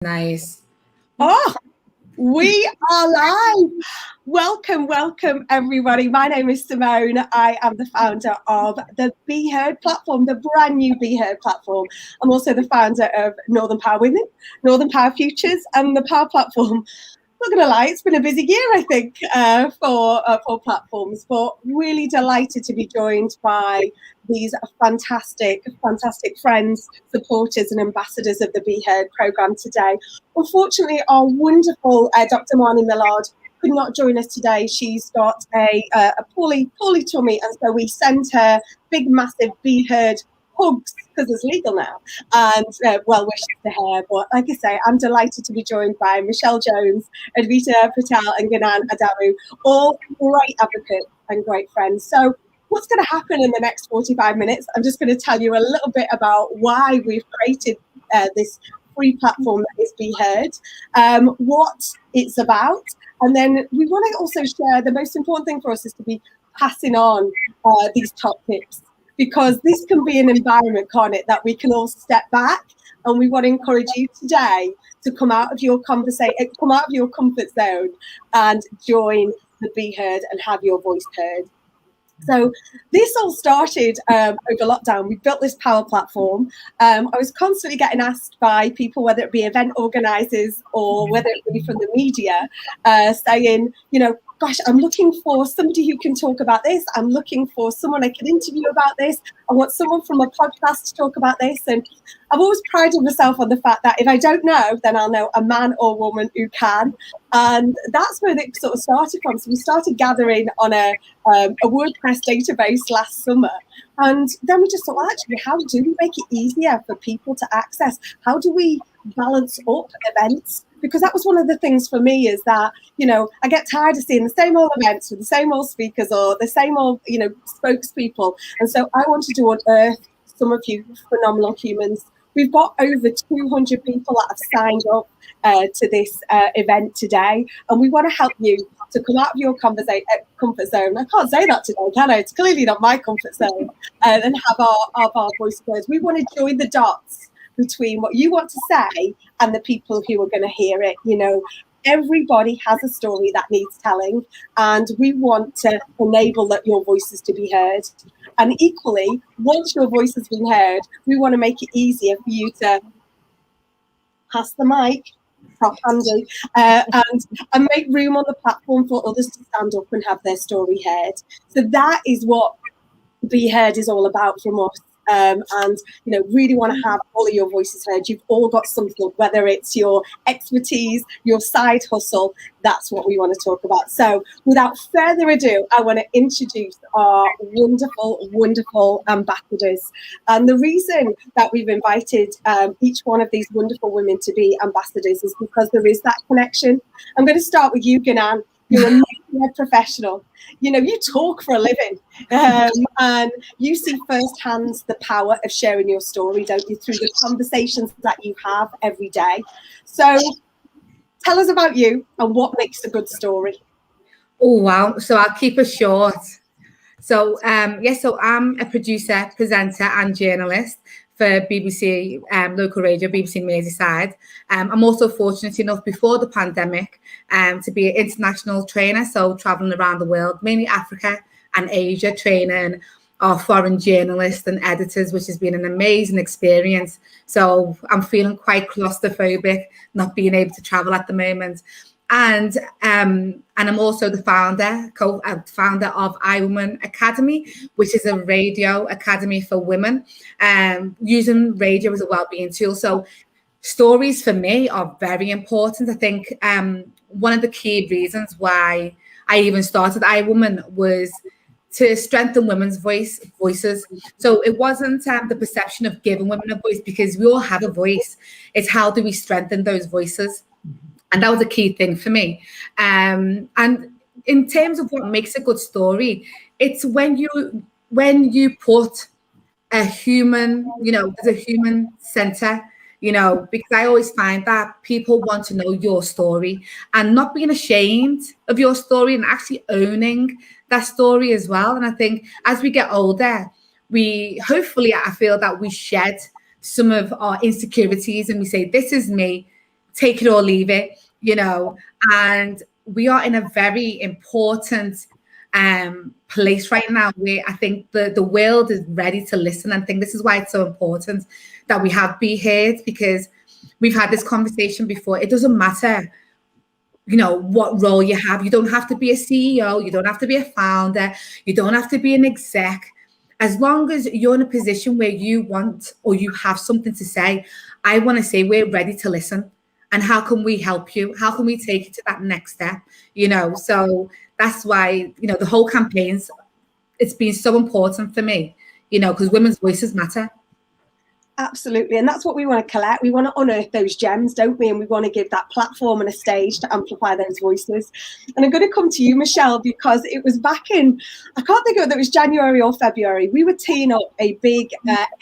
Nice. Oh, we are live. Welcome, everybody. My name is Simone. I am the founder of the Be Heard platform, the brand new Be Heard platform. I'm also the founder of Northern Power Women, Northern Power Futures, and the Power platform. Not going to lie, it's been a busy year, I think, for platforms, but really delighted to be joined by these fantastic friends, supporters and ambassadors of the Be Heard programme today. Unfortunately, our wonderful Dr. Marnie Millard could not join us today. She's got a poorly tummy, and so we sent her big, massive Be Heard hugs, because it's legal now, and well wishes to her. But like I say, I'm delighted to be joined by Michelle Jones, Advita Patel and Ganan Adamu, all great advocates and great friends. So what's going to happen in the next 45 minutes? I'm just going to tell you a little bit about why we've created this free platform that is Be Heard, what it's about, and then we want to also share the most important thing for us is to be passing on these top tips, because this can be an environment, can't it, that we can all step back, and we want to encourage you today to come out of your comfort zone and join the Be Heard and have your voice heard. So this all started over lockdown. We built this power platform. I was constantly getting asked by people, whether it be event organisers or whether it be from the media, saying, gosh, I'm looking for somebody who can talk about this. I'm looking for someone I can interview about this. I want someone from a podcast to talk about this. And I've always prided myself on the fact that if I don't know, then I'll know a man or woman who can. And that's where it sort of started from. So we started gathering on a WordPress database last summer. And then we just thought, well, actually, how do we make it easier for people to access? How do we balance up events? Because that was one of the things for me, is that, I get tired of seeing the same old events with the same old speakers or the same old, spokespeople. And so I wanted to unearth some of you phenomenal humans. We've got over 200 people that have signed up to this event today. And we want to help you to come out of your comfort zone. I can't say that today, can I? It's clearly not my comfort zone. And have our voice heard. We want to join the dots between what you want to say and the people who are going to hear it. Everybody has a story that needs telling, and we want to enable that your voices to be heard. And equally, once your voice has been heard, we want to make it easier for you to pass the mic, prop handy, and make room on the platform for others to stand up and have their story heard. So that is what Be Heard is all about from us. And really want to have all of your voices heard. You've all got something, whether it's your expertise, your side hustle. That's what we want to talk about. So without further ado, I want to introduce our wonderful ambassadors. And the reason that we've invited each one of these wonderful women to be ambassadors is because there is that connection. I'm going to start with you, Ganan. You're a media professional. You talk for a living, and you see firsthand the power of sharing your story, don't you, through the conversations that you have every day. So tell us about you and what makes a good story. Oh, wow. So I'll keep it short. So, so I'm a producer, presenter and journalist for BBC local radio, BBC Merseyside. I'm also fortunate enough before the pandemic to be an international trainer, so traveling around the world, mainly Africa and Asia, training our foreign journalists and editors, which has been an amazing experience. So I'm feeling quite claustrophobic not being able to travel at the moment. And I'm also the founder of iWoman Academy, which is a radio academy for women, using radio as a wellbeing tool. So stories for me are very important. I think one of the key reasons why I even started iWoman was to strengthen women's voices. So it wasn't the perception of giving women a voice, because we all have a voice. It's how do we strengthen those voices? And that was a key thing for me. And in terms of what makes a good story, it's when you put a human, there's a human center, because I always find that people want to know your story and not being ashamed of your story and actually owning that story as well. And I think as we get older, I feel that we shed some of our insecurities and we say, this is me. take it or leave it, you know. And we are in a very important place right now where I think the world is ready to listen. And I think this is why it's so important that we have Be Heard, because we've had this conversation before. It doesn't matter, you know, what role you have. You don't have to be a CEO. You don't have to be a founder. You don't have to be an exec. As long as you're in a position where you want or you have something to say, I want to say we're ready to listen. And how can we help you? How can we take you to that next step? You know, so that's why, you know, the whole campaigns, it's been so important for me, you know, because women's voices matter. Absolutely. And that's what we want to collect. We want to unearth those gems, don't we? And we want to give that platform and a stage to amplify those voices. And I'm going to come to you, Michelle, because it was back in, I can't think of it, it was January or February. We were teeing up a big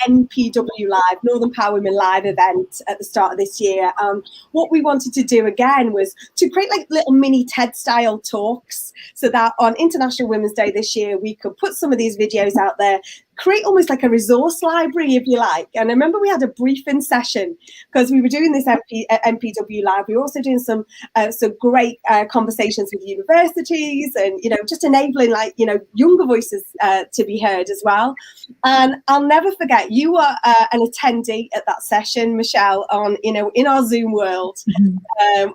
NPW Live, Northern Power Women Live event at the start of this year. What we wanted to do again was to create like little mini TED style talks, so that on International Women's Day this year, we could put some of these videos out there, create almost like a resource library, if you like. And I remember we had a briefing session because we were doing this NPW Live. We were also doing some great conversations with universities and, you know, just enabling, like, you know, younger voices to be heard as well. And I'll never forget, you were an attendee at that session, Michelle, on, you know, in our Zoom world,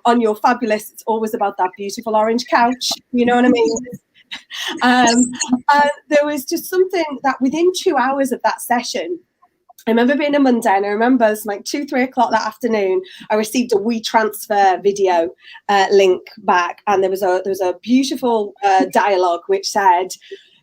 on your fabulous, it's always about that beautiful orange couch, you know what I mean? There was just something that within 2 hours of that session, I remember being a Monday, and I remember it was like 2-3 o'clock that afternoon, I received a WeTransfer video link back, and there was a beautiful dialogue which said,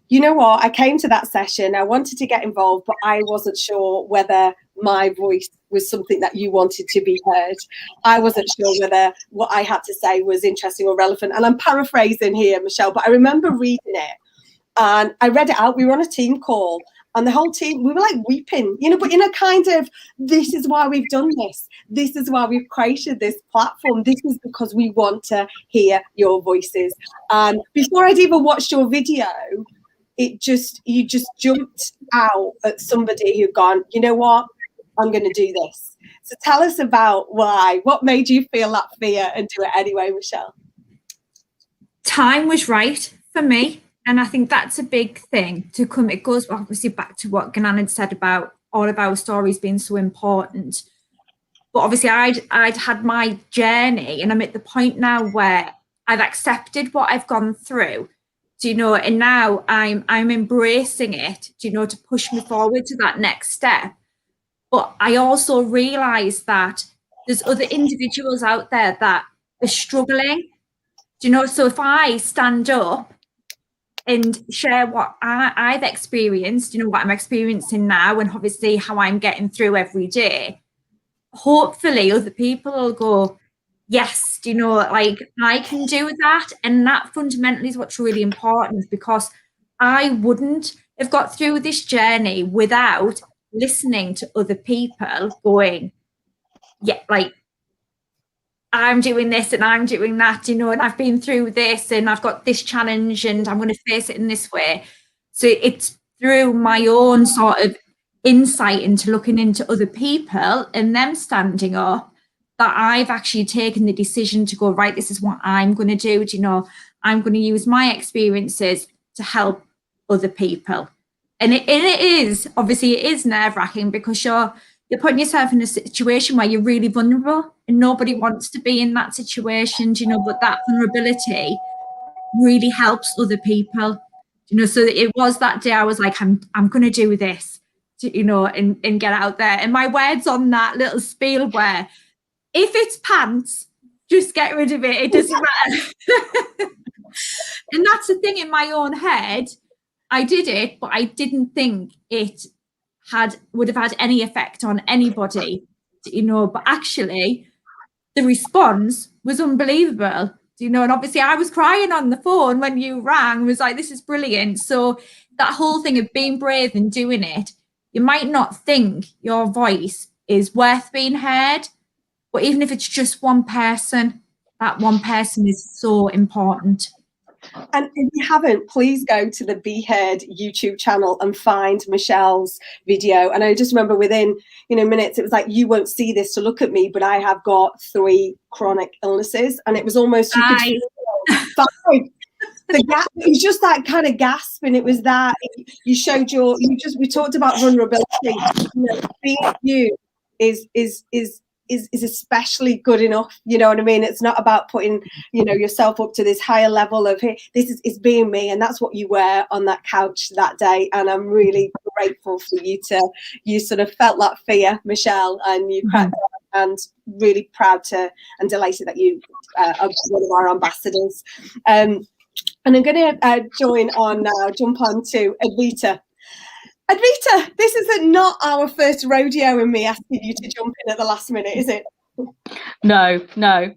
you know what, I came to that session, I wanted to get involved, but I wasn't sure whether my voice was something that you wanted to be heard. I wasn't sure whether what I had to say was interesting or relevant. And I'm paraphrasing here, Michelle, but I remember reading it and I read it out. We were on a team call and the whole team, we were like weeping, you know, but in a kind of, this is why we've done this. This is why we've created this platform. This is because we want to hear your voices. And before I'd even watched your video, you just jumped out at somebody who'd gone, you know what, I'm going to do this. So tell us about why. What made you feel that fear and do it anyway, Michelle? Time was right for me. And I think that's a big thing to come. It goes obviously back to what Ganan had said about all of our stories being so important. But obviously I'd had my journey, and I'm at the point now where I've accepted what I've gone through. Do you know, and now I'm embracing it, do you know, to push me forward to that next step. But I also realise that there's other individuals out there that are struggling, do you know, so if I stand up and share what I've experienced, you know, what I'm experiencing now, and obviously how I'm getting through every day, hopefully other people will go, yes, you know, like I can do that. And that fundamentally is what's really important, because I wouldn't have got through this journey without listening to other people going, yeah, like I'm doing this and I'm doing that, you know, and I've been through this and I've got this challenge and I'm going to face it in this way. So it's through my own sort of insight into looking into other people and them standing up that I've actually taken the decision to go, right, this is what I'm going to do. You know, I'm going to use my experiences to help other people. And it is, obviously it is nerve-wracking, because you're putting yourself in a situation where you're really vulnerable and nobody wants to be in that situation, you know, but that vulnerability really helps other people, you know. So it was that day I was like, I'm going to do this, you know, and get out there. And my words on that little spiel were, if it's pants, just get rid of it. It doesn't matter. And that's the thing, in my own head, I did it, but I didn't think it would have had any effect on anybody, you know. But actually, the response was unbelievable, you know. And obviously, I was crying on the phone when you rang. Was like, this is brilliant. So that whole thing of being brave and doing it, you might not think your voice is worth being heard, but even if it's just one person, that one person is so important. And if you haven't, please go to the Be Heard YouTube channel and find Michelle's video. And I just remember within, minutes, it was like, you won't see this to look at me, but I have got 3 chronic illnesses. And it was almost, you could feel 5. The gap, it was just that kind of gasp, and it was that you showed we talked about vulnerability. Being you is especially good enough. You know what I mean? It's not about putting yourself up to this higher level of, hey, this is being me, and that's what you wear on that couch that day. And I'm really grateful for you sort of felt that fear, Michelle, and you cracked on, and really proud and delighted that you are one of our ambassadors. And I'm going to jump on to Advita. Advita, this is not our first rodeo in me asking you to jump in at the last minute, is it? No,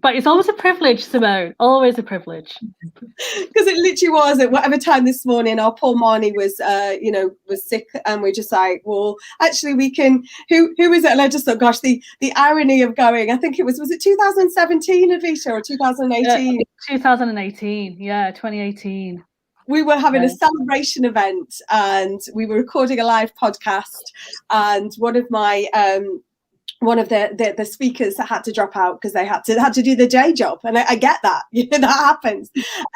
but it's always a privilege, Simone, always a privilege. Because it literally was at whatever time this morning, our poor Marnie was sick, and we're just like, well, actually we can, who is it? And I just thought, gosh, the irony of going, I think was it 2017, Advita, or 2018? 2018, yeah, 2018. We were having a celebration event, and we were recording a live podcast, and one of the speakers had to drop out because they had to do the day job, and I get that, that happens.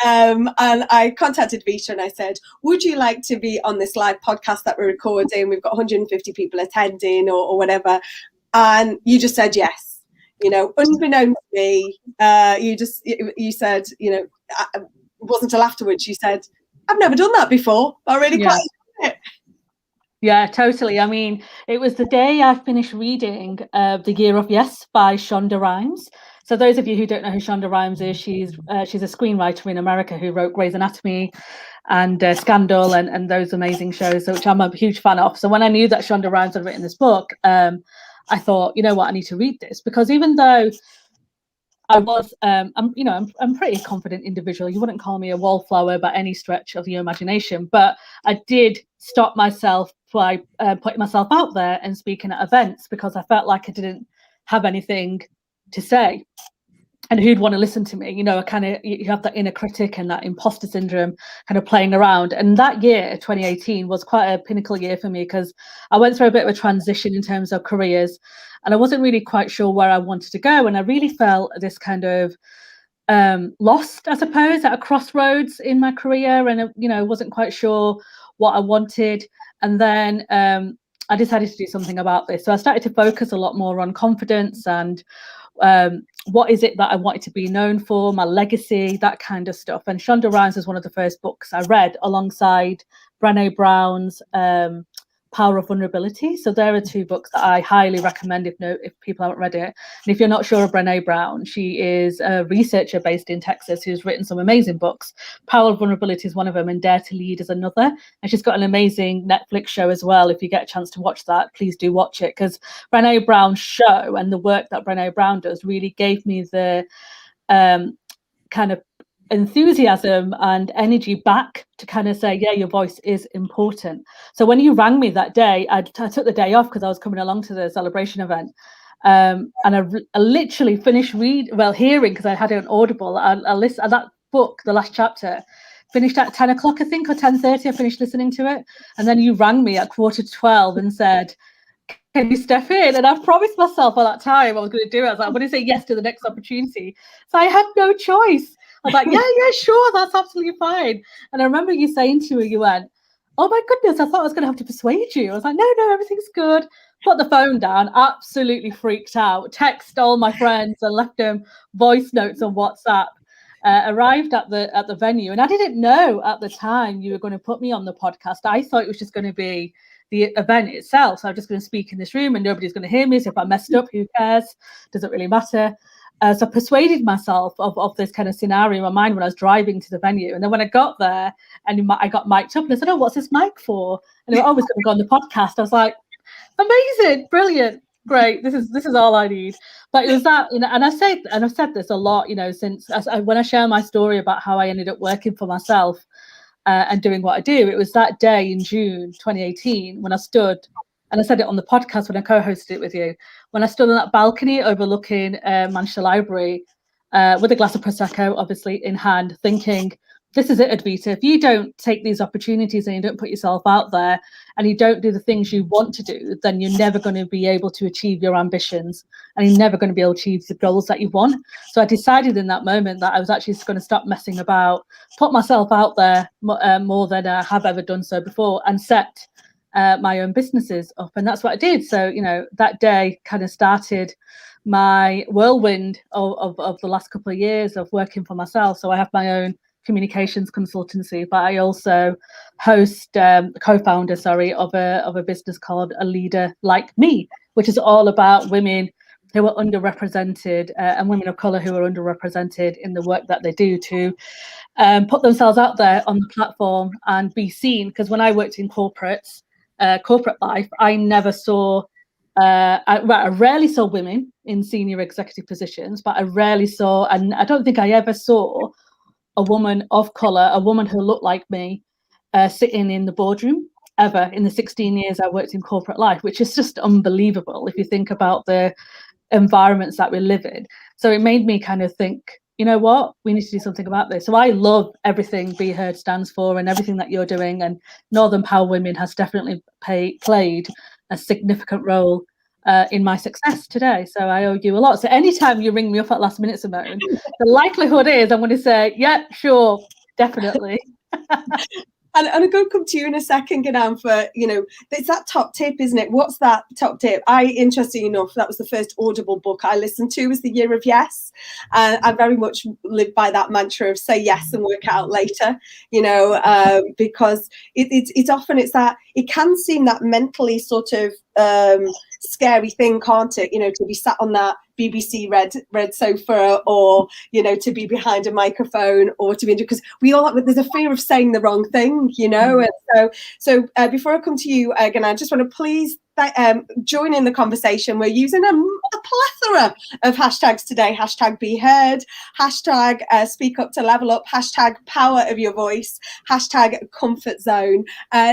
And I contacted Vita and I said, would you like to be on this live podcast that we're recording? We've got 150 people attending, or whatever. And you just said yes. Unbeknownst to me, you said, it wasn't until afterwards you said, I've never done that before. I really quite enjoyed it. Yeah, totally. I mean, it was the day I finished reading The Year of Yes by Shonda Rhimes. So those of you who don't know who Shonda Rhimes is, she's a screenwriter in America who wrote Grey's Anatomy and Scandal and those amazing shows, which I'm a huge fan of. So when I knew that Shonda Rhimes had written this book, I thought, you know what, I need to read this, because even though I was, I'm a pretty confident individual. You wouldn't call me a wallflower by any stretch of your imagination, but I did stop myself by putting myself out there and speaking at events, because I felt like I didn't have anything to say, and who'd want to listen to me? You have that inner critic and that imposter syndrome kind of playing around. And that year, 2018, was quite a pinnacle year for me, because I went through a bit of a transition in terms of careers, and I wasn't really quite sure where I wanted to go. And I really felt this kind of lost, I suppose, at a crossroads in my career, and wasn't quite sure what I wanted. And then I decided to do something about this. So I started to focus a lot more on confidence and what is it that I wanted to be known for, my legacy, that kind of stuff. And Shonda Rhimes was one of the first books I read, alongside Brené Brown's Power of Vulnerability. So there are 2 books that I highly recommend if people haven't read it. And if you're not sure of Brené Brown, she is a researcher based in Texas who's written some amazing books. Power of Vulnerability is one of them, and Dare to Lead is another. And she's got an amazing Netflix show as well. If you get a chance to watch that, please do watch it, because Brené Brown's show and the work that Brené Brown does really gave me the kind of enthusiasm and energy back to kind of say, yeah, your voice is important. So when you rang me that day, I took the day off because I was coming along to the celebration event, and I literally finished hearing, because I had it on Audible. I listened that book, the last chapter, finished at 10 o'clock, I think, or 10:30. I finished listening to it, and then you rang me at 11:45 and said, can you step in? And I promised myself at that time I was going to do it. I was like, I'm going to say yes to the next opportunity. So I had no choice. I was like, yeah, sure, that's absolutely fine. And I remember you saying to me, you went, oh my goodness, I thought I was going to have to persuade you. I was like, no, everything's good. Put the phone down, absolutely freaked out, text all my friends and left them voice notes on WhatsApp. Arrived at the venue, and I didn't know at the time you were going to put me on the podcast. I thought it was just going to be the event itself. So I'm just going to speak in this room and nobody's going to hear me. So if I messed up, who cares? Doesn't really matter. So I persuaded myself of this kind of scenario in my mind when I was driving to the venue. And then when I got there and I got mic'd up, and I said, oh, what's this mic for? And they were always going to go on the podcast. I was like, amazing, brilliant, great. This is all I need. But it was that, and I've said this a lot, since when I share my story about how I ended up working for myself and doing what I do. It was that day in June 2018 when I stood, and I said it on the podcast when I co-hosted it with you, when I stood on that balcony overlooking Manchester Library with a glass of Prosecco, obviously, in hand, thinking, this is it, Advita. If you don't take these opportunities and you don't put yourself out there and you don't do the things you want to do, then you're never going to be able to achieve your ambitions and you're never going to be able to achieve the goals that you want. So I decided in that moment that I was actually just going to stop messing about, put myself out there more than I have ever done so before, and set my own businesses up. And that's what I did. So, you know, that day kind of started my whirlwind of the last couple of years of working for myself. So I have my own communications consultancy, but I also host co-founder of a business called A Leader Like Me, which is all about women who are underrepresented and women of color who are underrepresented in the work that they do to put themselves out there on the platform and be seen. Because when I worked in corporate life, I never saw I rarely saw women in senior executive positions, but I rarely saw, and I don't think I ever saw a woman of colour, a woman who looked like me, sitting in the boardroom ever in the 16 years I worked in corporate life, which is just unbelievable if you think about the environments that we live in. So it made me kind of think, you know what, we need to do something about this. So I love everything Be Heard stands for and everything that you're doing, and Northern Power Women has definitely played a significant role in my success today. So I owe you a lot. So anytime you ring me up at last minute, Simone, the likelihood is I'm going to say, yeah, sure, definitely. And I'm going to come to you in a second, Ganan, for, you know, it's that top tip, isn't it? What's that top tip? Interesting enough, that was the first Audible book I listened to, was The Year of Yes. And I very much live by that mantra of say yes and work out later, you know, because it's often, it's that, it can seem that mentally sort of scary thing, can't it? You know, to be sat on that BBC red sofa, or, you know, to be behind a microphone, or to be, because we all, there's a fear of saying the wrong thing, you know. And so before I come to you again, I just want to please join in the conversation. We're using a plethora of hashtags today. Hashtag Be Heard, hashtag Speak Up to Level Up, hashtag Power of Your Voice, hashtag Comfort Zone.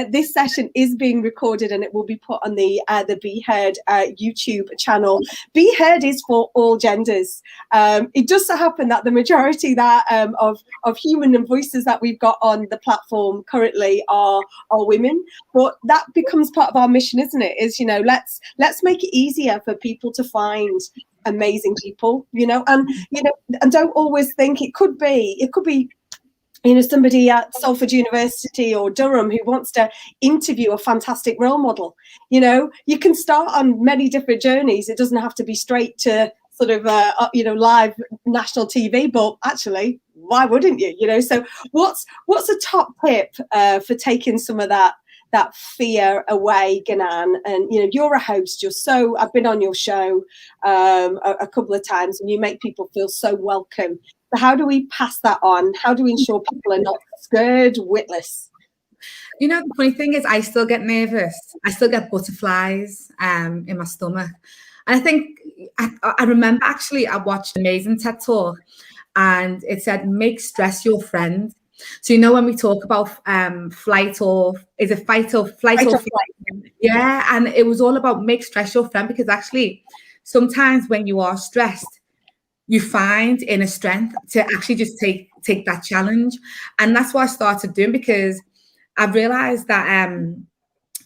This session is being recorded and it will be put on the Be Heard YouTube channel. Be Heard is for all genders. It does so happen that the majority of human voices that we've got on the platform currently are women, but that becomes part of our mission, isn't it? Is, you know, let's make it easier for people to find amazing people, you know, and, you know, and don't always think it could be, you know, somebody at Salford University or Durham who wants to interview a fantastic role model. You know, you can start on many different journeys. It doesn't have to be straight to sort of, you know, live national TV, but actually, why wouldn't you? You know, so what's a top tip for taking some of that fear away, Ganan? And, you know, you're a host, I've been on your show a couple of times, and you make people feel so welcome. So how do we pass that on? How do we ensure people are not scared witless? You know, the funny thing is I still get nervous. I still get butterflies in my stomach. And I think, I remember actually I watched an amazing TED Talk, and it said, make stress your friend. So, you know, when we talk about fight or flight? Yeah, and it was all about make stress your friend, because actually sometimes when you are stressed, you find inner strength to actually just take that challenge. And that's what I started doing, because I realized that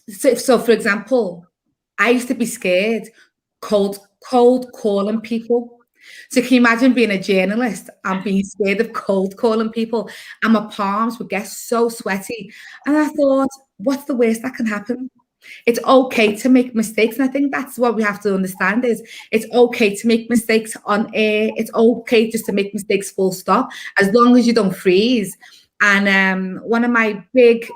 so for example, I used to be scared cold calling people. So can you imagine being a journalist and being scared of cold calling people, and my palms would get so sweaty? And I thought, what's the worst that can happen? It's okay to make mistakes. And I think that's what we have to understand, is it's okay to make mistakes on air. It's okay just to make mistakes, full stop, as long as you don't freeze. And one of my big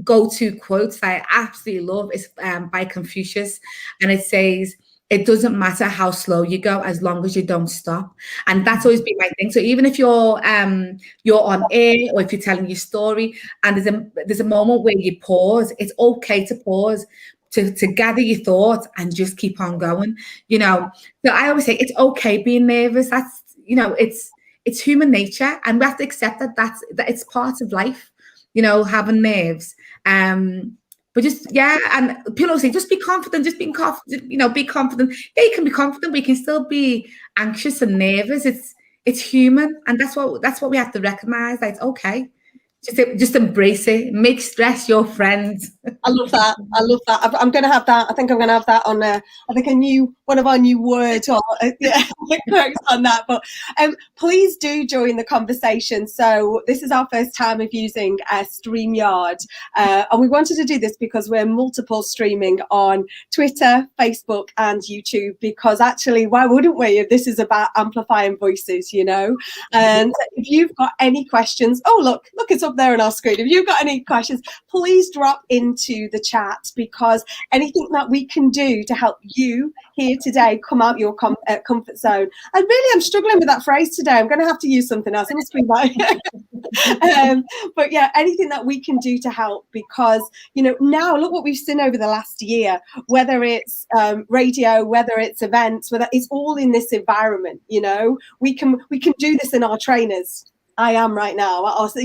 go-to quotes that I absolutely love is by Confucius. And it says, it doesn't matter how slow you go as long as you don't stop. And that's always been my thing. So even if you're on air, or if you're telling your story and there's a moment where you pause, it's okay to pause, to gather your thoughts and just keep on going, you know. So I always say it's okay being nervous. That's, you know, it's human nature, and we have to accept that it's part of life, you know, having nerves. But just, yeah, and people say, just be confident, just being confident, you know, be confident. Yeah, you can be confident, but you can still be anxious and nervous. It's human. And that's what we have to recognize, that it's okay just embrace it. Make stress your friend. I love that. I love that. I'm going to have that. I think I'm going to have that on. I think one of our new words or quotes on that. But please do join the conversation. So this is our first time of using StreamYard, and we wanted to do this because we're multiple streaming on Twitter, Facebook, and YouTube. Because actually, why wouldn't we? If this is about amplifying voices, you know. And if you've got any questions, look, it's up there on our screen. If you've got any questions, please drop into the chat, because anything that we can do to help you here today come out your comfort zone. I really am struggling with that phrase today. I'm going to have to use something else. It must be right. But yeah, anything that we can do to help, because now look what we've seen over the last year, whether it's radio, whether it's events, whether it's all in this environment. We can do this in our trainers. I am right now. Also,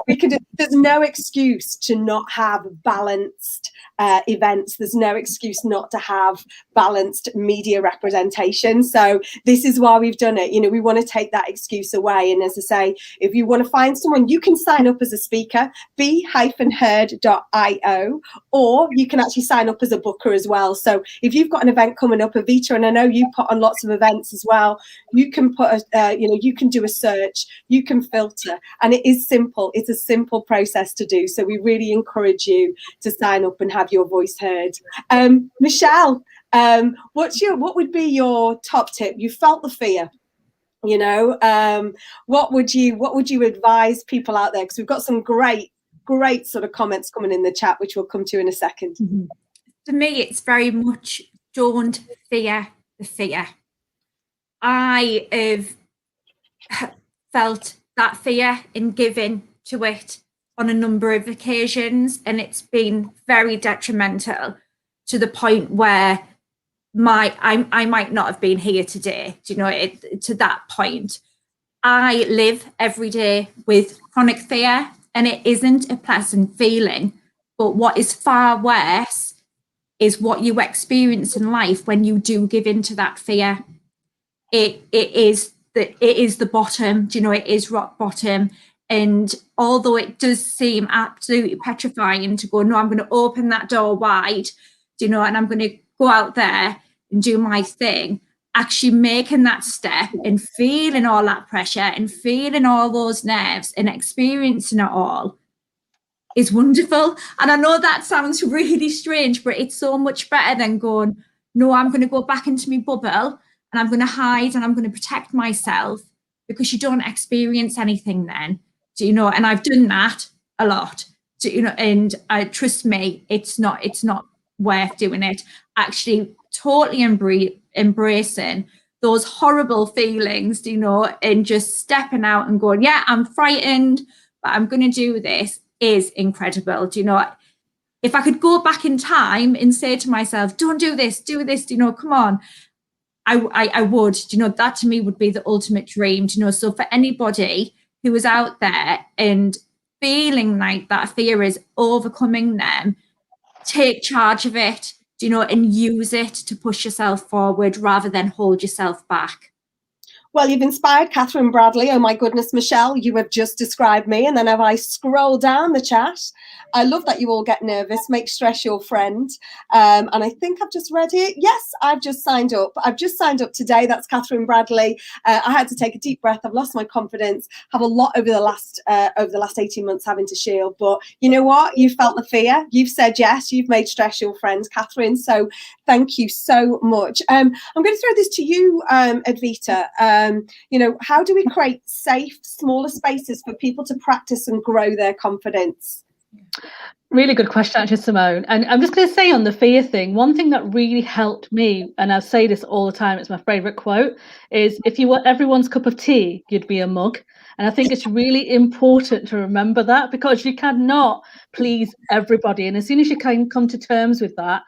we can do, there's no excuse to not have balanced events. There's no excuse not to have balanced media representation. So this is why we've done it. We want to take that excuse away. And as I say, if you want to find someone, you can sign up as a speaker, be-heard.io, or you can actually sign up as a booker as well. So if you've got an event coming up, Avita, and I know you put on lots of events as well, you can put, you can do a search, you can filter, and it is simple. It's a simple process to do. So we really encourage you to sign up and have your voice heard. Michelle, what would be your top tip? You felt the fear, what would you advise people out there? Because we've got some great sort of comments coming in the chat, which we'll come to in a second. Mm-hmm. For me, it's very much don't fear the fear. I have felt that fear in giving to it on a number of occasions, and it's been very detrimental to the point where I might not have been here today. To that point, I live every day with chronic fear, and it isn't a pleasant feeling. But what is far worse is what you experience in life when you do give in to that fear. It is the bottom. It is rock bottom. And although it does seem absolutely petrifying to go, no, I'm going to open that door wide, and I'm going to go out there and do my thing, actually making that step and feeling all that pressure and feeling all those nerves and experiencing it all is wonderful. And I know that sounds really strange, but it's so much better than going, no, I'm going to go back into my bubble and I'm going to hide and I'm going to protect myself, because you don't experience anything then. And I've done that a lot, and trust me, it's not worth doing it. Actually, totally embracing those horrible feelings, and just stepping out and going, yeah, I'm frightened, but I'm going to do this, is incredible. If I could go back in time and say to myself, don't do this, come on, I would. That to me would be the ultimate dream. So for anybody who is out there and feeling like that fear is overcoming them, take charge of it, and use it to push yourself forward rather than hold yourself back. Well, you've inspired Catherine Bradley. Oh my goodness, Michelle, you have just described me. And then if I scroll down the chat, I love that you all get nervous, make stress your friend. And I think I've just read it. Yes, I've just signed up. I've just signed up today. That's Catherine Bradley. I had to take a deep breath. I've lost my confidence. Have a lot over the last 18 months having to shield. But you know what? You felt the fear. You've said yes. You've made stress your friend, Catherine. So thank you so much. I'm going to throw this to you, Advita. How do we create safe, smaller spaces for people to practice and grow their confidence? Really good question, actually, Simone. And I'm just going to say on the fear thing, one thing that really helped me, and I say this all the time, it's my favorite quote, is if you were everyone's cup of tea, you'd be a mug. And I think it's really important to remember that, because you cannot please everybody. And as soon as you can come to terms with that,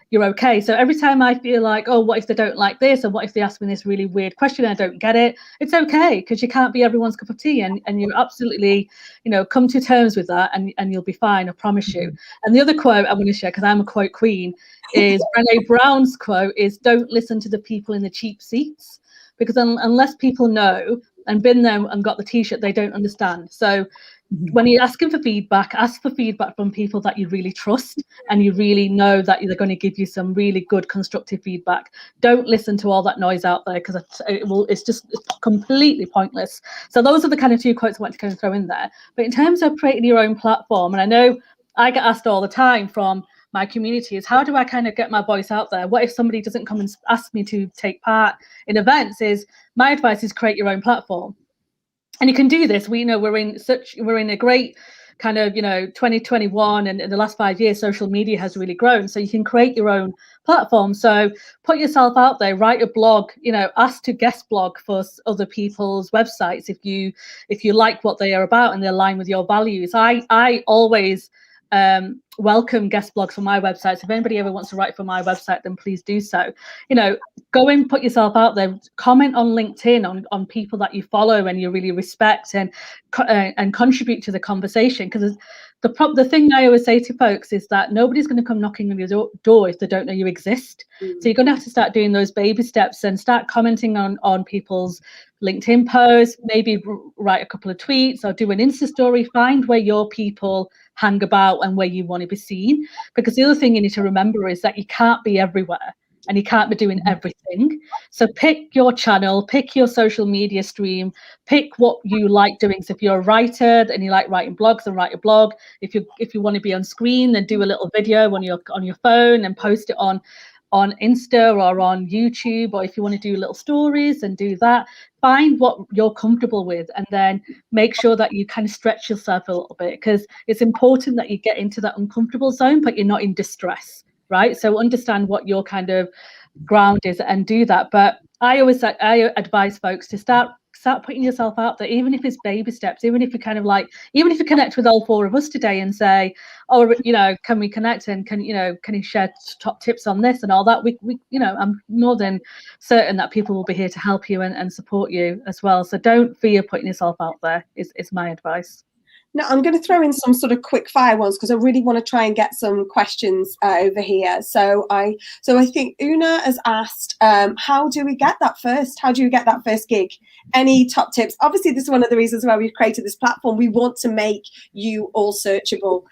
you're okay. So every time I feel like, oh, what if they don't like this? Or what if they ask me this really weird question and I don't get it? It's okay, because you can't be everyone's cup of tea. And you absolutely, come to terms with that and you'll be fine, I promise you. And the other quote I'm going to share, because I'm a quote queen, is Brené Brown's quote is, don't listen to the people in the cheap seats, because unless people know and been there and got the t-shirt, they don't understand. So when you're asking for feedback, ask for feedback from people that you really trust and you really know that they're going to give you some really good constructive feedback. Don't listen to all that noise out there, because it's just completely pointless. So those are the kind of 2 quotes I want to kind of throw in there. But in terms of creating your own platform, and I know I get asked all the time from my community, is how do I kind of get my voice out there? What if somebody doesn't come and ask me to take part in events? My advice is create your own platform. And you can do this. We know we're in a great kind of, 2021, and in the last 5 years, social media has really grown. So you can create your own platform. So put yourself out there, write a blog, ask to guest blog for other people's websites if you like what they are about and they align with your values. I always welcome guest blogs for my website. So if anybody ever wants to write for my website, then please do so. Go and put yourself out there. Comment on LinkedIn on people that you follow and you really respect, and contribute to the conversation. Because the thing I always say to folks is that nobody's going to come knocking on your door if they don't know you exist. So you're going to have to start doing those baby steps and start commenting on people's LinkedIn posts, maybe write a couple of tweets or do an Insta story. Find where your people hang about and where you want to be seen. Because the other thing you need to remember is that you can't be everywhere and you can't be doing everything. So pick your channel, pick your social media stream, pick what you like doing. So if you're a writer and you like writing blogs, then write a blog. If you want to be on screen, then do a little video on your phone and post it on Insta or on YouTube. Or if you want to do little stories, and do that. Find what you're comfortable with, and then make sure that you kind of stretch yourself a little bit, because it's important that you get into that uncomfortable zone, but you're not in distress, right? So understand what your kind of ground is and do that. But I advise folks to start putting yourself out there, even if it's baby steps, even if you connect with all 4 of us today and say, oh, can we connect, and can you share top tips on this and all that? We I'm more than certain that people will be here to help you and support you as well. So don't fear putting yourself out there is my advice. Now, I'm going to throw in some sort of quick fire ones, because I really want to try and get some questions over here. So I think Una has asked, how do you get that first gig? Any top tips? Obviously, this is one of the reasons why we've created this platform. We want to make you all searchable.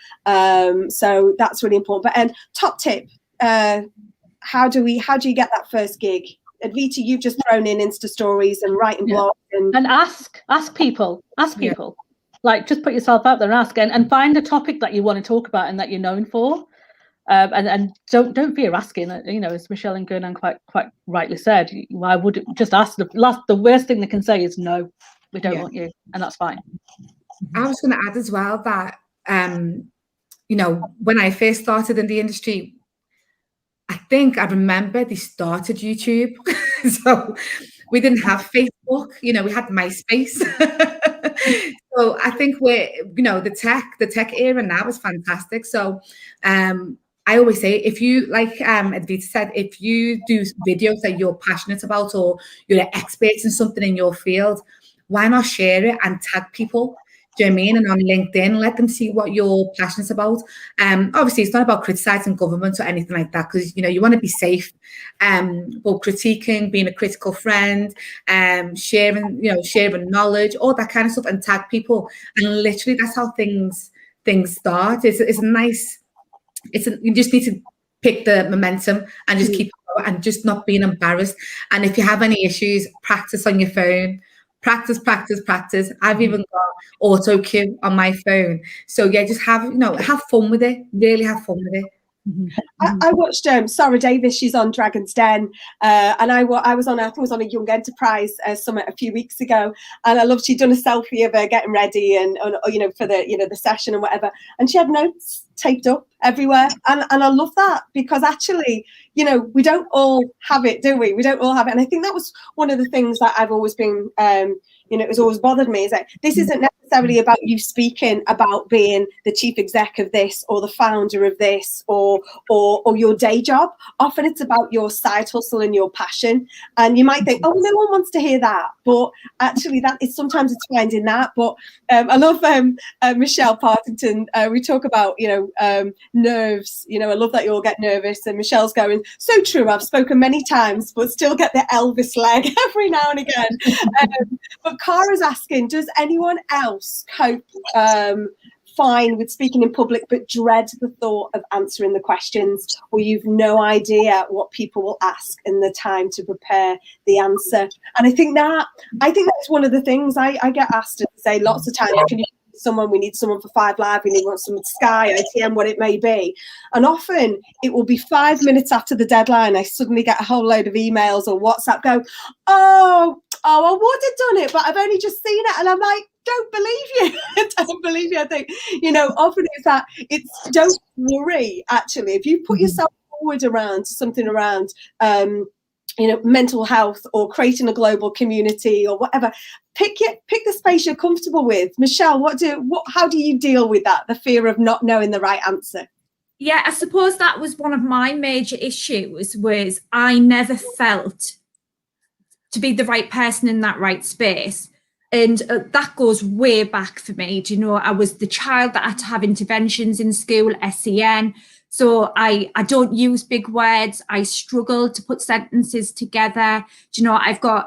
So that's really important. But top tip, how do you get that first gig? Advita, you've just thrown in Insta stories and writing blogs and ask people. Yeah. Like, just put yourself out there and ask, and find a topic that you want to talk about and that you're known for, and don't fear asking. As Michelle and Gurnan quite rightly said, I would just ask. The worst thing they can say is no, we don't want you, and that's fine. I was going to add as well that when I first started in the industry, I think I remember they started YouTube, so we didn't have Facebook. We had MySpace. So I think we're, the tech era now is fantastic. So I always say, if you, like Advita said, if you do videos that you're passionate about, or you're an expert in something in your field, why not share it and tag people? Do you know what I mean? And on LinkedIn, let them see what you're passionate about. Obviously, it's not about criticizing government or anything like that, because you want to be safe. But critiquing, being a critical friend, sharing knowledge, all that kind of stuff, and tag people. And literally, that's how things start. It's nice. You just need to pick the momentum and just keep going, and just not being embarrassed. And if you have any issues, practice on your phone. Practice. I've even got auto cue on my phone. So yeah, just have fun with it. Really have fun with it. I watched Sarah Davis. She's on Dragon's Den, and I was on a Young Enterprise summit a few weeks ago, and I loved. She'd done a selfie of her getting ready and for the session and whatever, and she had notes taped up everywhere, and I love that, because actually we don't all have it, do we? We don't all have it, and I think that was one of the things that I've always been it's always bothered me, is that this isn't necessarily about you speaking about being the chief exec of this, or the founder of this, or your day job. Often it's about your side hustle and your passion. And you might think, oh, no one wants to hear that, but actually sometimes it's finding that. But I love Michelle Partington. We talk about nerves. I love that you all get nervous, and Michelle's going, so true, I've spoken many times but still get the Elvis leg every now and again. But But Cara's asking, does anyone else cope fine with speaking in public but dread the thought of answering the questions, or you've no idea what people will ask and the time to prepare the answer? And I think that's one of the things I get asked to say lots of times. Can you we need someone for 5 Live, we need someone for Sky, ITM, what it may be. And often it will be 5 minutes after the deadline, I suddenly get a whole load of emails or WhatsApp go, oh, I would have done it, but I've only just seen it. And I'm like, don't believe you. Don't believe you. I think, often it's don't worry, actually. If you put yourself forward around something around, mental health or creating a global community or whatever, pick the space you're comfortable with. Michelle, how do you deal with that? The fear of not knowing the right answer? Yeah, I suppose that was one of my major issues, was I never felt to be the right person in that right space. And that goes way back for me. Do you know, I was the child that had to have interventions in school, SEN. So I don't use big words. I struggle to put sentences together. Do you know, I've got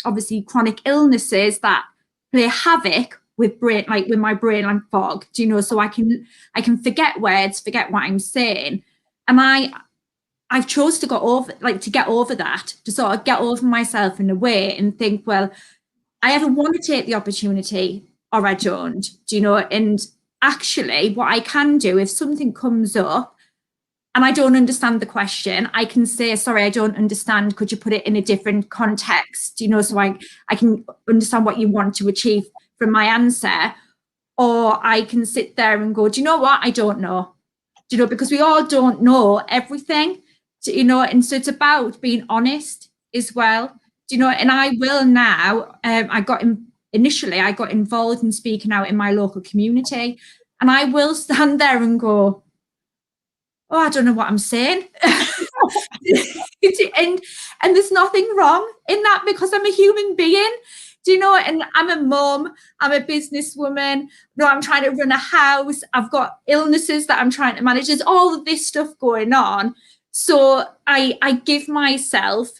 obviously chronic illnesses that play havoc with my brain and fog. Do you know, so I can forget words, forget what I'm saying. And I've chose to get over that, to sort of get over myself in a way and think, well, I either want to take the opportunity or I don't, do you know? And actually what I can do, if something comes up and I don't understand the question, I can say, sorry, I don't understand. Could you put it in a different context? You know, so I can understand what you want to achieve from my answer. Or I can sit there and go, do you know what? I don't know. Do you know, because we all don't know everything, you know, and so it's about being honest as well. Do you know, and I will now, I got involved in speaking out in my local community, and I will stand there and go, oh, I don't know what I'm saying. and there's nothing wrong in that, because I'm a human being, do you know, and I'm a mum, I'm a businesswoman, no, I'm trying to run a house, I've got illnesses that I'm trying to manage, there's all of this stuff going on. So I give myself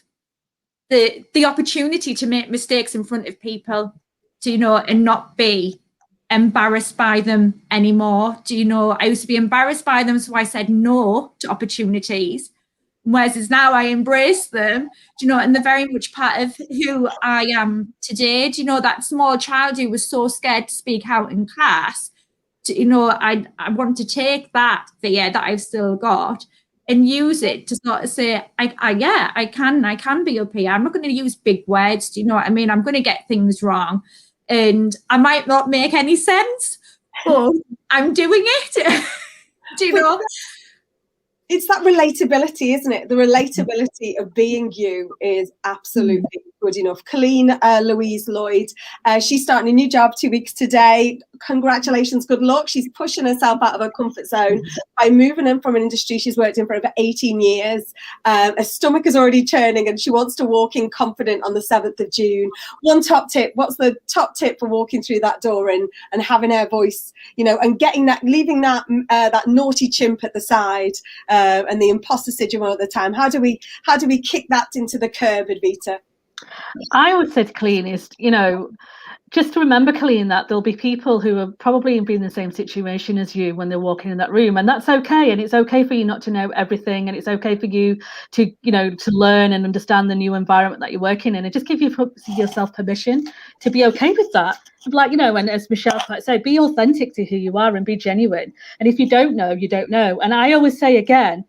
the opportunity to make mistakes in front of people, do you know, and not be embarrassed by them anymore. Do you know, I used to be embarrassed by them, so I said no to opportunities, whereas now I embrace them, do you know, and they're very much part of who I am today. Do you know, that small child who was so scared to speak out in class, you know, I want to take that fear that I've still got and use it to sort of say, I can be up here. I'm not going to use big words. Do you know what I mean? I'm going to get things wrong, and I might not make any sense, but I'm doing it. Do you know? It's that relatability, isn't it? The relatability of being you is absolutely good enough. Colleen Louise Lloyd, she's starting a new job 2 weeks today. Congratulations, good luck. She's pushing herself out of her comfort zone by moving in from an industry she's worked in for over 18 years. Her stomach is already churning and she wants to walk in confident on the 7th of June. One top tip, what's the top tip for walking through that door and having her voice, you know, and getting that, leaving that naughty chimp at the side, and the imposter syndrome at the time? How do we kick that into the curb, Advita? I would say to Colleen is, you know, just to remember, Colleen, that there'll be people who are probably in the same situation as you when they're walking in that room, and that's okay. And it's okay for you not to know everything, and it's okay for you to, you know, to learn and understand the new environment that you're working in, and just give yourself permission to be okay with that. Like, you know, and as Michelle might say, be authentic to who you are and be genuine. And if you don't know, you don't know. And I always say again,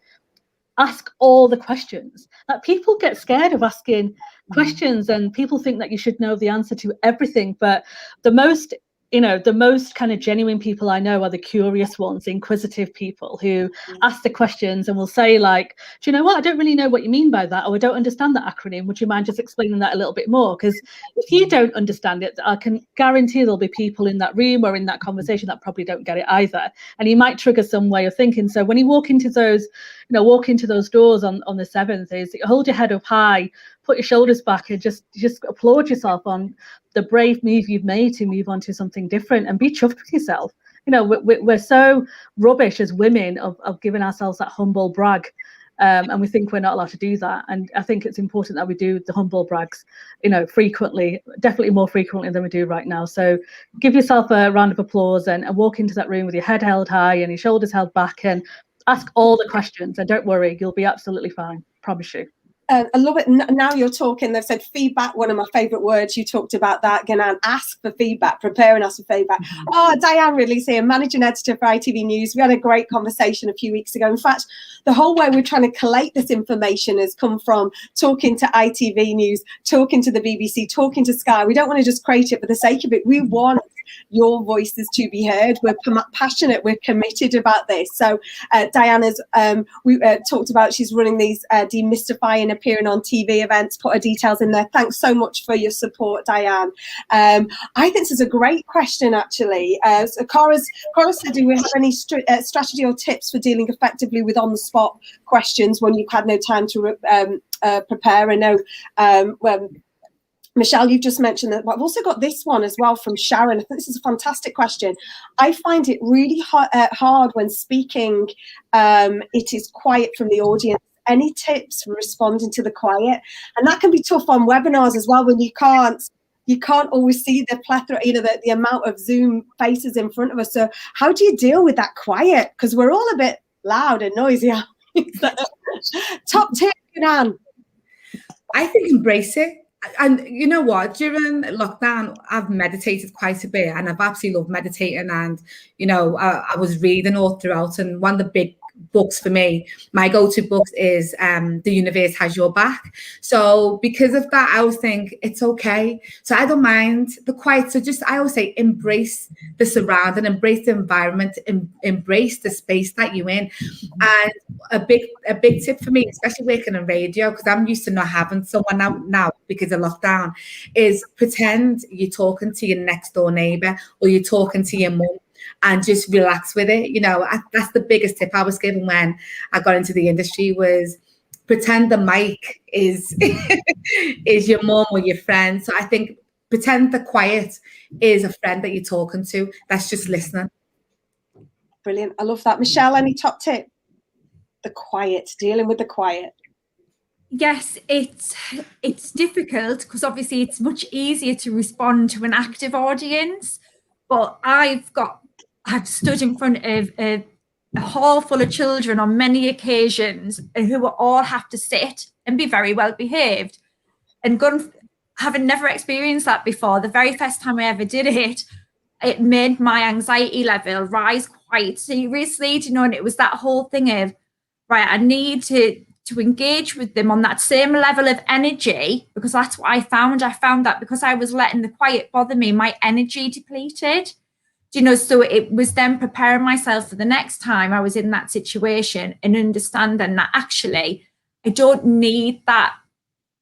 ask all the questions. Like, people get scared of asking questions, and people think that you should know the answer to everything. But the most kind of genuine people I know are the curious ones, the inquisitive people who ask the questions and will say, like, do you know what, I don't really know what you mean by that, or I don't understand that acronym. Would you mind just explaining that a little bit more? Because if you don't understand it, I can guarantee there'll be people in that room or in that conversation that probably don't get it either. And you might trigger some way of thinking. So when you walk into those doors on the 7th, is hold your head up high, put your shoulders back, and just applaud yourself on the brave move you've made to move on to something different, and be chuffed with yourself. You know, we're so rubbish as women of giving ourselves that humble brag. And we think we're not allowed to do that. And I think it's important that we do the humble brags, frequently, definitely more frequently than we do right now. So give yourself a round of applause and walk into that room with your head held high and your shoulders held back and ask all the questions. And don't worry, you'll be absolutely fine. Promise you. I love it. Now you're talking, they've said feedback, one of my favourite words. You talked about that, Ganan, ask for feedback, preparing us for feedback. Oh, Diane Ridley's here, managing editor for ITV News. We had a great conversation a few weeks ago. In fact, the whole way we're trying to collate this information has come from talking to ITV News, talking to the BBC, talking to Sky. We don't want to just create it for the sake of it. We want your voices to be heard. We're passionate, we're committed about this. So Diana's we talked about, she's running these demystifying, appearing on TV events, put her details in there. Thanks so much for your support, Diane. I think this is a great question, actually. So Cara said, do we have any strategy or tips for dealing effectively with on-the-spot questions when you've had no time to prepare? I know Michelle, you've just mentioned that. I've also got this one as well from Sharon. I think this is a fantastic question. I find it really hard when speaking. It is quiet from the audience. Any tips for responding to the quiet? And that can be tough on webinars as well, when you can't always see the plethora, the amount of Zoom faces in front of us. So how do you deal with that quiet? Because we're all a bit loud and noisy. Top tip, Anne. I think embrace it. And you know what, during lockdown, I've meditated quite a bit, and I've absolutely loved meditating. And, I was reading all throughout, and one of the big books for me, my go-to books is The Universe Has Your Back. So because of that, I always think it's okay. So I don't mind the quiet. So I always say, embrace the surrounding, embrace the environment, embrace the space that you're in. And a big tip for me, especially working on radio, because I'm used to not having someone now because of lockdown, is pretend you're talking to your next door neighbor or you're talking to your mum, and just relax with it. That's the biggest tip I was given when I got into the industry, was pretend the mic is is your mom or your friend. So I think pretend the quiet is a friend that you're talking to that's just listening. Brilliant. I love that. Michelle, any top tip? The quiet, dealing with the quiet. Yes, it's difficult because obviously it's much easier to respond to an active audience, but I've stood in front of a hall full of children on many occasions who all have to sit and be very well behaved. And having never experienced that before, the very first time I ever did it made my anxiety level rise quite seriously, and it was that whole thing of, right, I need to engage with them on that same level of energy, because that's what I found. I found that because I was letting the quiet bother me, my energy depleted. So it was then preparing myself for the next time I was in that situation and understanding that actually I don't need that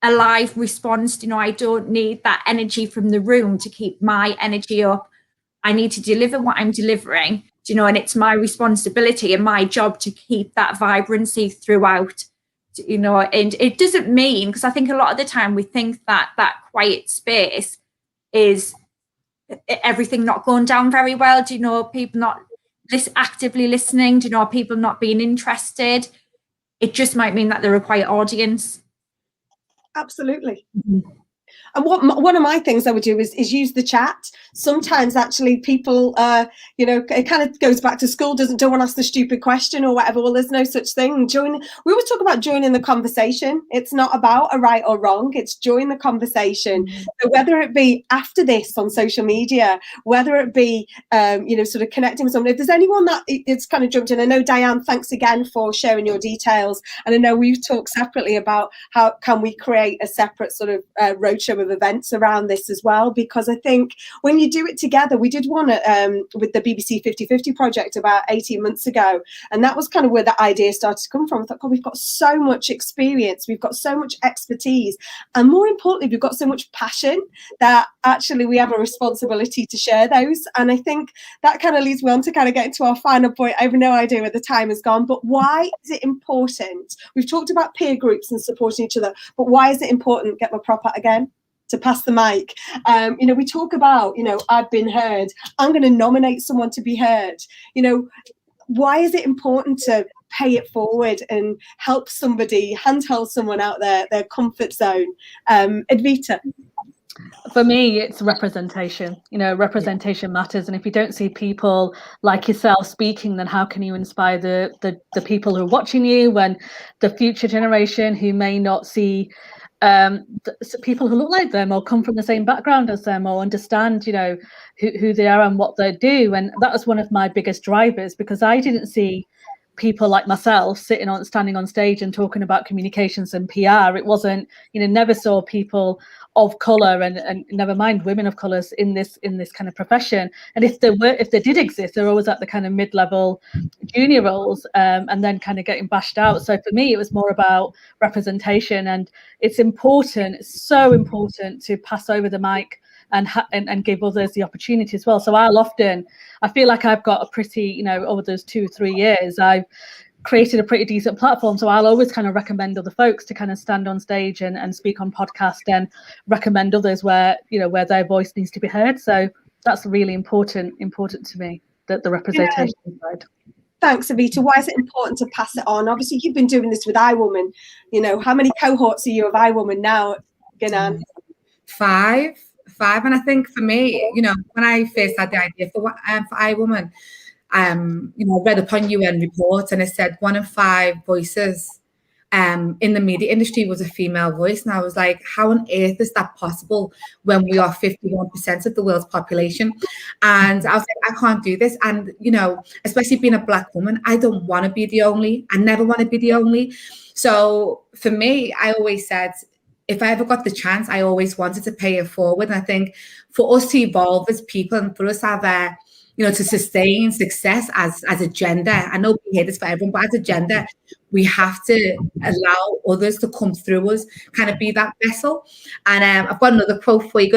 alive response. I don't need that energy from the room to keep my energy up. I need to deliver what I'm delivering, and it's my responsibility and my job to keep that vibrancy throughout, and it doesn't mean, because I think a lot of the time we think that quiet space is everything not going down very well. People not actively listening? People not being interested? It just might mean that they're a quiet audience. Absolutely. Mm-hmm. And one of my things I would do is use the chat. Sometimes actually people, it kind of goes back to school, don't want to ask the stupid question or whatever. Well, there's no such thing. We always talk about joining the conversation. It's not about a right or wrong. It's join the conversation. Mm-hmm. So whether it be after this on social media, whether it be, sort of connecting with someone. If there's anyone that it's kind of jumped in, I know, Diane, thanks again for sharing your details. And I know we've talked separately about how can we create a separate sort of roadshow of events around this as well, because I think when you do it together, we did one with the BBC 50/50 project about 18 months ago, and that was kind of where the idea started to come from. I thought, God, we've got so much experience, we've got so much expertise, and more importantly, we've got so much passion that actually we have a responsibility to share those. And I think that kind of leads me on to kind of get into our final point. I have no idea where the time has gone, but why is it important? We've talked about peer groups and supporting each other, but why is it important? Get my prop out again. To pass the mic. We talk about, I've been heard. I'm going to nominate someone to be heard. why is it important to pay it forward and help somebody, handhold someone out their comfort zone? Advita? For me, it's representation. Representation matters. And if you don't see people like yourself speaking, then how can you inspire the people who are watching you and the future generation who may not see people who look like them or come from the same background as them or understand, who they are and what they do? And that was one of my biggest drivers, because I didn't see people like myself standing on stage and talking about communications and PR. It wasn't, never saw people of color and never mind women of colors in this kind of profession. And if they did exist, they're always at the kind of mid-level junior roles, and then kind of getting bashed out. So for me, it was more about representation, and it's so important to pass over the mic and give others the opportunity as well. So I feel like I've got a pretty, over those 2 or 3 years, I've created a pretty decent platform. So I'll always kind of recommend other folks to kind of stand on stage and speak on podcast and recommend others where their voice needs to be heard. So that's really important to me, that the representation side. Thanks, Avita. Why is it important to pass it on? Obviously, you've been doing this with iWoman. How many cohorts are you of iWoman now, Ganan? 5. And I think for me, when I first had the idea for iWoman, I read upon UN reports, and it said 1 in 5 voices in the media industry was a female voice. And I was like, how on earth is that possible when we are 51% of the world's population? And I was like, I can't do this. And, especially being a Black woman, I don't want to be the only. I never want to be the only. So for me, I always said, if I ever got the chance, I always wanted to pay it forward. And I think for us to evolve as people and for us to have to sustain success as a gender, I know we hear this for everyone, but as a gender, we have to allow others to come through us, kind of be that vessel. And I've got another quote for you.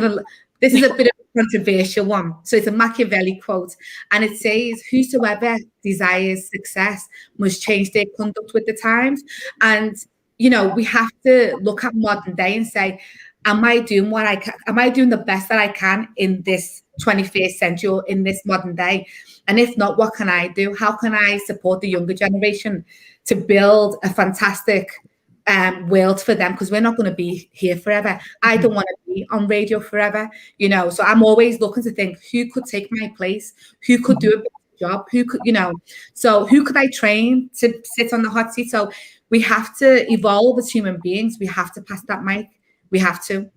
This is a bit of a controversial one. So it's a Machiavelli quote, and it says, whosoever desires success must change their conduct with the times. And we have to look at modern day and say, am I doing what I can? Am I doing the best that I can in this 21st century or in this modern day? And if not, what can I do? How can I support the younger generation to build a fantastic world for them? Because we're not going to be here forever. I don't want to be on radio forever, So I'm always looking to think, who could take my place? Who could do a better job? Who could, so who could I train to sit on the hot seat? So we have to evolve as human beings. We have to pass that mic. We have to.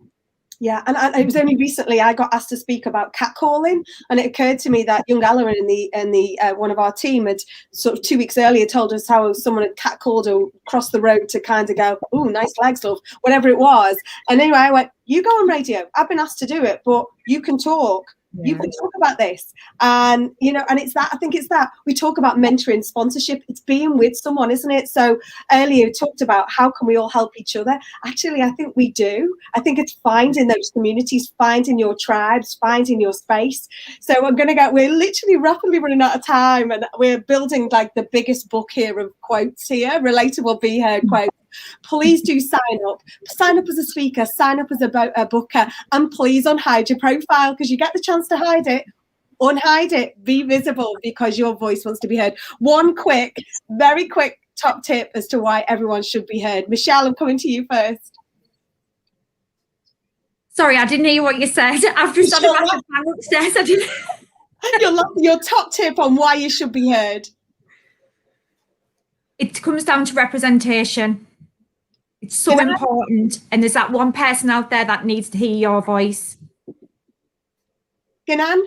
Yeah, and it was only recently I got asked to speak about catcalling, and it occurred to me that young Ella in the one of our team had sort of 2 weeks earlier told us how someone had catcalled her across the road to kind of go, "Ooh, nice legs, love," whatever it was. And anyway, I went, "You go on radio. I've been asked to do it, but you can talk. You can talk about this." And and it's that, I think it's that we talk about mentoring, sponsorship, it's being with someone, isn't it? So earlier we talked about how can we all help each other. Actually, I think we do. I think it's finding those communities, finding your tribes, finding your space. So we're literally rapidly running out of time, and we're building like the biggest book here of quotes here, relatable Be Heard quotes. Please do sign up as a speaker, sign up as a booker, and please unhide your profile, because you get the chance to hide it. Unhide it, be visible, because your voice wants to be heard. One very quick top tip as to why everyone should be heard. Michelle, I'm coming to you first. Sorry, I didn't hear what you said. I've just had a massive time upstairs. I didn't. Your top tip on why you should be heard. It comes down to representation. It's so important. And there's that one person out there that needs to hear your voice. Ganan?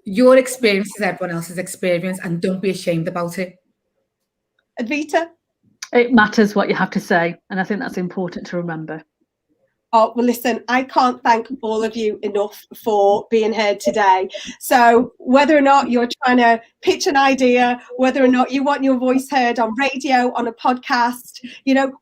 Your experience is everyone else's experience, and don't be ashamed about it. Advita? It matters what you have to say, and I think that's important to remember. Oh, well, listen, I can't thank all of you enough for being here today. So whether or not you're trying to pitch an idea, whether or not you want your voice heard on radio, on a podcast,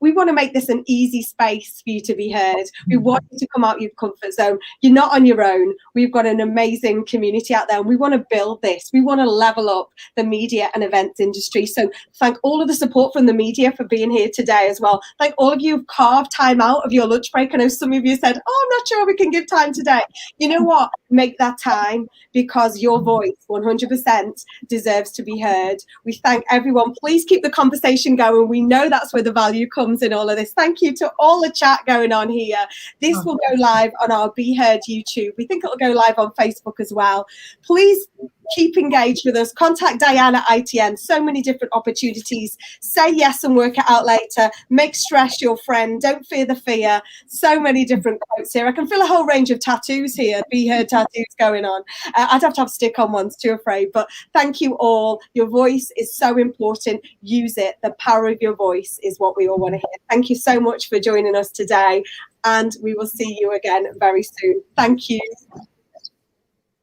we want to make this an easy space for you to be heard. We want you to come out of your comfort zone. You're not on your own. We've got an amazing community out there, and we want to build this. We want to level up the media and events industry. So thank all of the support from the media for being here today as well. Thank all of you who've carved time out of your lunch break. I know some of you said, oh, I'm not sure we can give time today. You know what? Make that time, because your voice 100% deserves to be heard. We thank everyone. Please keep the conversation going. We know that's where the value comes in all of this. Thank you to all the chat going on here. This will go live on our Be Heard YouTube. We think it'll go live on Facebook as well. Please keep engaged with us. Contact Diane at ITN. So many different opportunities. Say yes and work it out later. Make stress your friend. Don't fear the fear. So many different quotes here. I can feel a whole range of tattoos here. Be Heard tattoos going on. I'd have to have stick-on ones, too afraid. But thank you all. Your voice is so important. Use it. The power of your voice is what we all want to hear. Thank you so much for joining us today. And we will see you again very soon. Thank you.